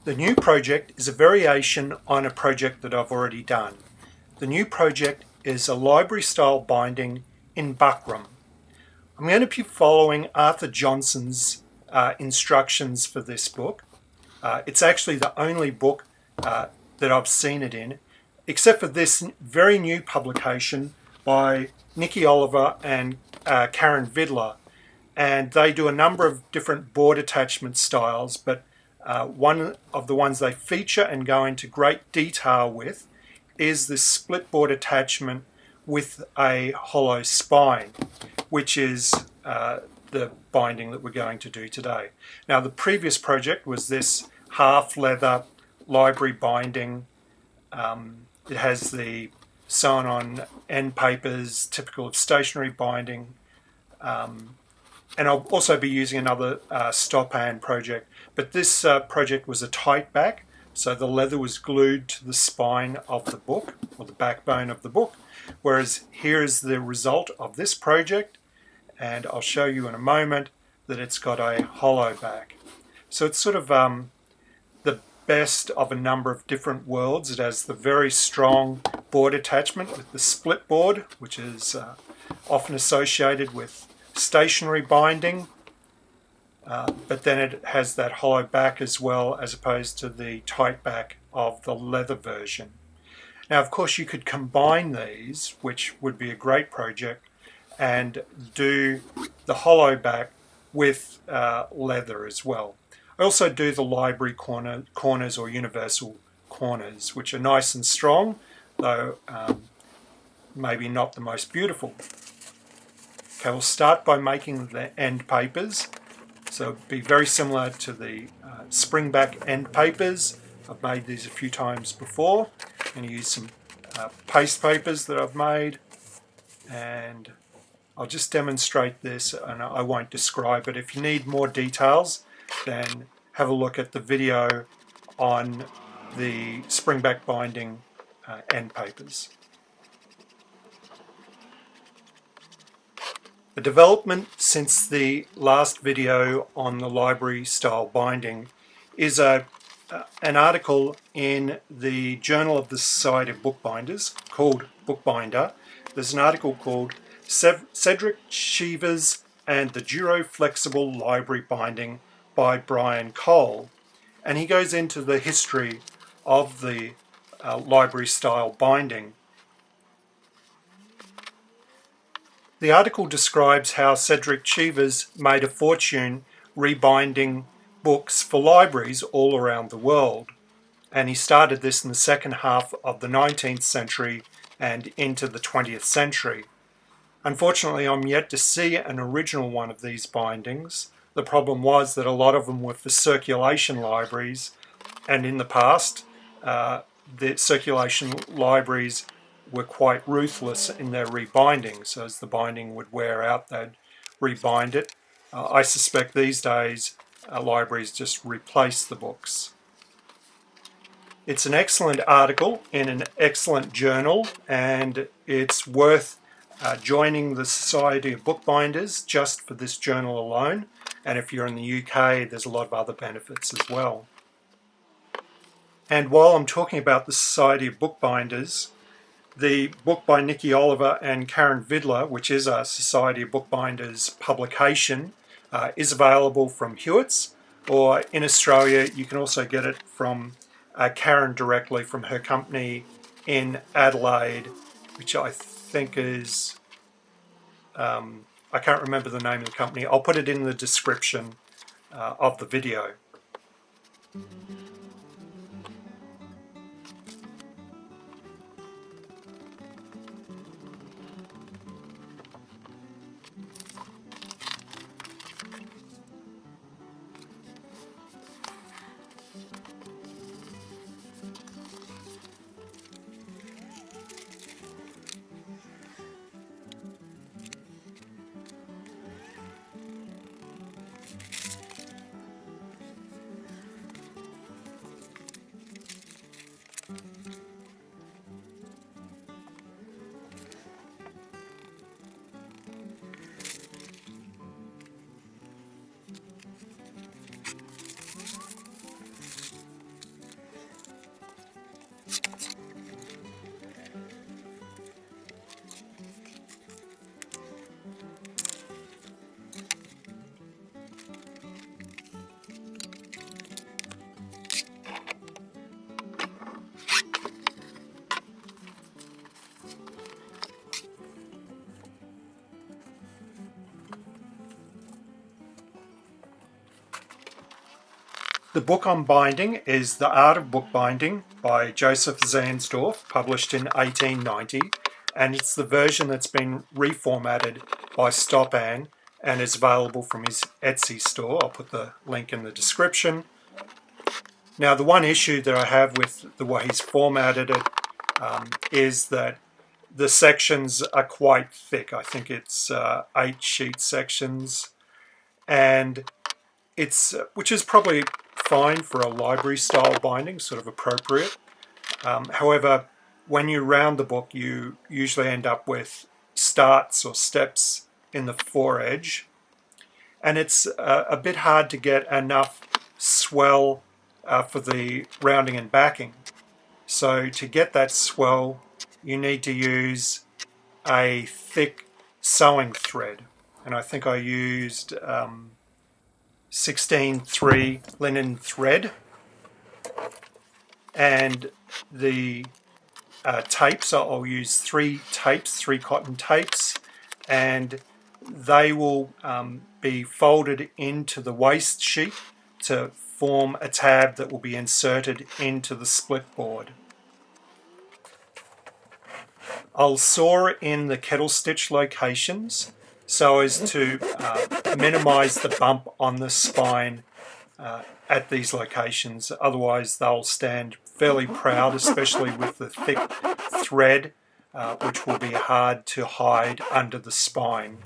The new project is a variation on a project that I've already done. The new project is a library style binding in Buckram. I'm going to be following Arthur Johnson's instructions for this book. It's actually the only book that I've seen it in, except for this very new publication by Nicky and Karen Vidler. And they do a number of different board attachment styles, but one of the ones they feature and go into great detail with is this split board attachment with a hollow spine, which is the binding that we're going to do today. Now, the previous project was this half leather library binding. It has the sewn on end papers, typical of stationery binding. And I'll also be using another Stopan project, but this project was a tight back, so the leather was glued to the spine of the book, or the backbone of the book, whereas here is the result of this project, and I'll show you in a moment that it's got a hollow back. So it's sort of the best of a number of different worlds. It has the very strong board attachment with the split board, which is often associated with stationery binding, but then it has that hollow back as well, as opposed to the tight back of the leather version. Now, of course, you could combine these, which would be a great project, and do the hollow back with leather as well. I also do the library corners or universal corners, which are nice and strong, though maybe not the most beautiful. Okay, we'll start by making the end papers. So it'll be very similar to the springback end papers. I've made these a few times before. I'm going to use some paste papers that I've made, and I'll just demonstrate this, and I won't describe it. If you need more details, then have a look at the video on the springback binding end papers. The development since the last video on the library style binding is an article in the Journal of the Society of Bookbinders called Bookbinder. There's an article called Cedric Chivers and the Duro Flexible Library Binding by Brian Cole, and he goes into the history of the library style binding. The article describes how Cedric Chivers made a fortune rebinding books for libraries all around the world, and he started this in the second half of the 19th century and into the 20th century. Unfortunately, I'm yet to see an original one of these bindings. The problem was that a lot of them were for circulation libraries, and in the past, the circulation libraries were quite ruthless in their rebinding, so as the binding would wear out, they'd rebind it. I suspect these days libraries just replace the books. It's an excellent article in an excellent journal, and it's worth joining the Society of Bookbinders just for this journal alone, and if you're in the UK, there's a lot of other benefits as well. And while I'm talking about the Society of Bookbinders, the book by Nicky and Karen Vidler, which is a Society of Bookbinders publication, is available from Hewits, or in Australia you can also get it from Karen directly from her company in Adelaide, which I think is, I can't remember the name of the company. I'll put it in the description of the video. The book I'm binding is The Art of Bookbinding by Joseph Zansdorf, published in 1890, and it's the version that's been reformatted by Stopan and is available from his Etsy store. I'll put the link in the description. Now, the one issue that I have with the way he's formatted it is that the sections are quite thick. I think it's 8 sheet sections, and it's which is probably fine for a library style binding, sort of appropriate. However, when you round the book, you usually end up with starts or steps in the foredge, and it's a bit hard to get enough swell for the rounding and backing. So to get that swell, you need to use a thick sewing thread, and I think I used 16-3 linen thread, and the tapes, I'll use 3 tapes, 3 cotton tapes, and they will be folded into the waste sheet to form a tab that will be inserted into the split board. I'll saw in the kettle stitch locations so as to minimize the bump on the spine at these locations. Otherwise they'll stand fairly proud, especially with the thick thread, which will be hard to hide under the spine.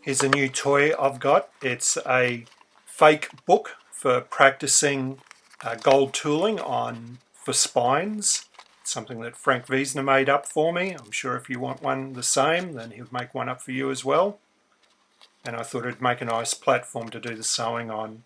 Here's a new toy I've got. It's a fake book for practicing gold tooling for spines. It's something that Frank Wiesner made up for me. I'm sure if you want one the same, then he'll make one up for you as well. And I thought it'd make a nice platform to do the sewing on.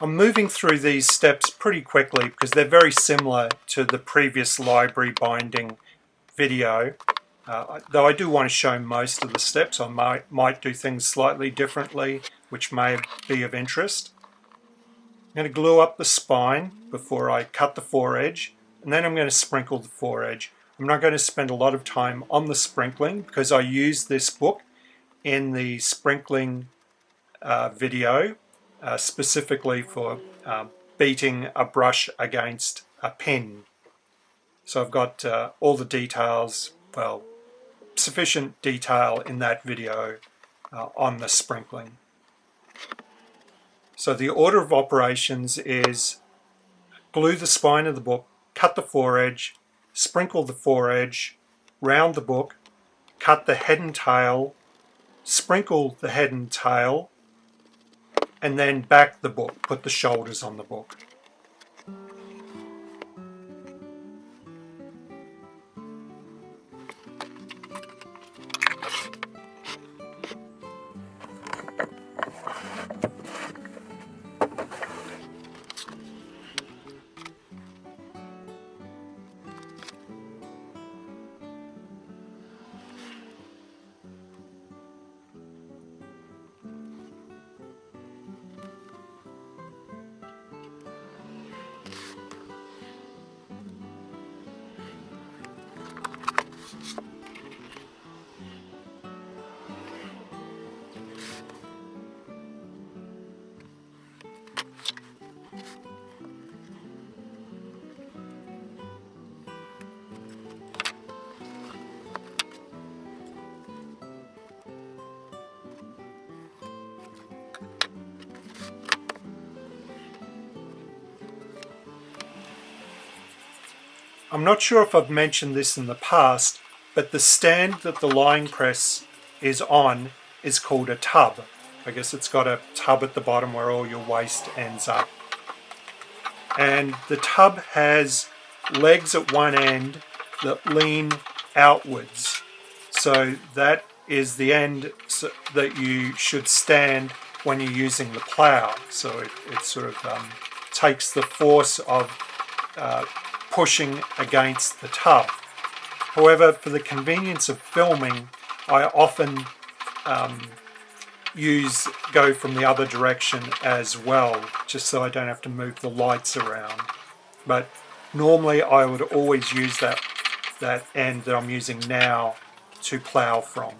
I'm moving through these steps pretty quickly because they're very similar to the previous library binding video. Though I do want to show most of the steps, I might do things slightly differently, which may be of interest. I'm going to glue up the spine before I cut the foredge, and then I'm going to sprinkle the foredge. I'm not going to spend a lot of time on the sprinkling because I use this book in the sprinkling video specifically for beating a brush against a pen. So I've got all the details, well, sufficient detail in that video on the sprinkling. So the order of operations is glue the spine of the book, cut the foredge, sprinkle the foredge, round the book, cut the head and tail, sprinkle the head and tail, and then back the book, put the shoulders on the book. I'm not sure if I've mentioned this in the past, but the stand that the lying press is on is called a tub. I guess it's got a tub at the bottom where all your waste ends up. And the tub has legs at one end that lean outwards. So that is the end that you should stand when you're using the plough. So it sort of takes the force of pushing against the tub. However, for the convenience of filming, I often go from the other direction as well, just so I don't have to move the lights around. But normally I would always use that end that I'm using now to plough from.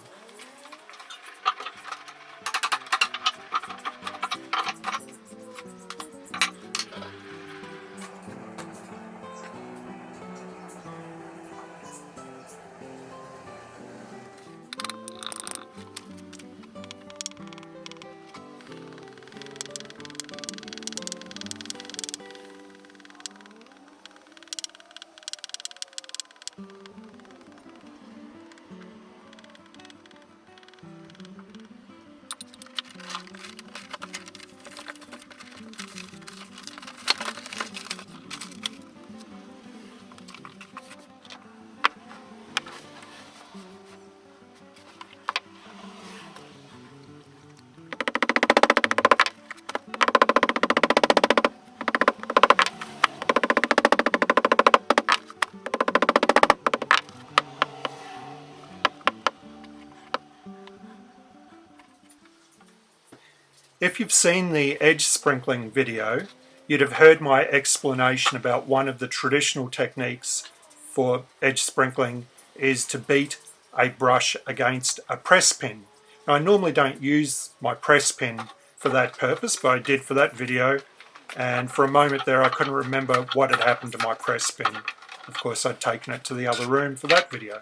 If you've seen the edge sprinkling video, you'd have heard my explanation about one of the traditional techniques for edge sprinkling is to beat a brush against a press pin. Now, I normally don't use my press pin for that purpose, but I did for that video, and for a moment there I couldn't remember what had happened to my press pin. Of course, I'd taken it to the other room for that video.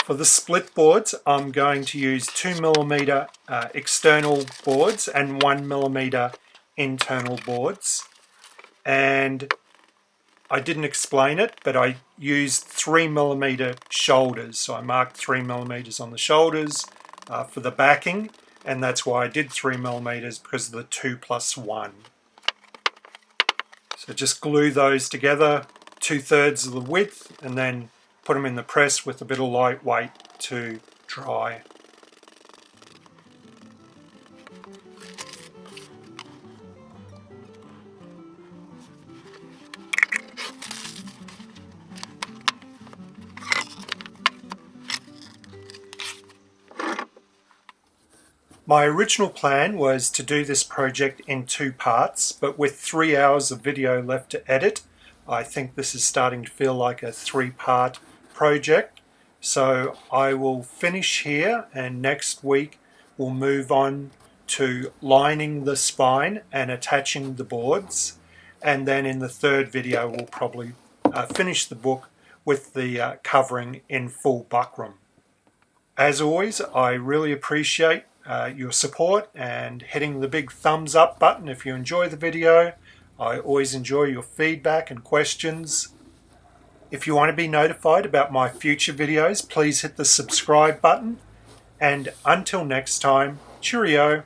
For the split boards, I'm going to use 2mm external boards and 1mm internal boards. And I didn't explain it, but I used 3mm shoulders. So I marked 3mm on the shoulders for the backing, and that's why I did 3mm, because of the 2+1. So just glue those together, 2/3 of the width, and then put them in the press with a bit of lightweight to dry. My original plan was to do this project in 2 parts, but with 3 hours of video left to edit, I think this is starting to feel like a 3-part project. So I will finish here, and next week we'll move on to lining the spine and attaching the boards. And then in the 3rd video we'll probably finish the book with the covering in full buckram. As always, I really appreciate your support and hitting the big thumbs up button if you enjoy the video. I always enjoy your feedback and questions. If you want to be notified about my future videos, please hit the subscribe button. And until next time, cheerio.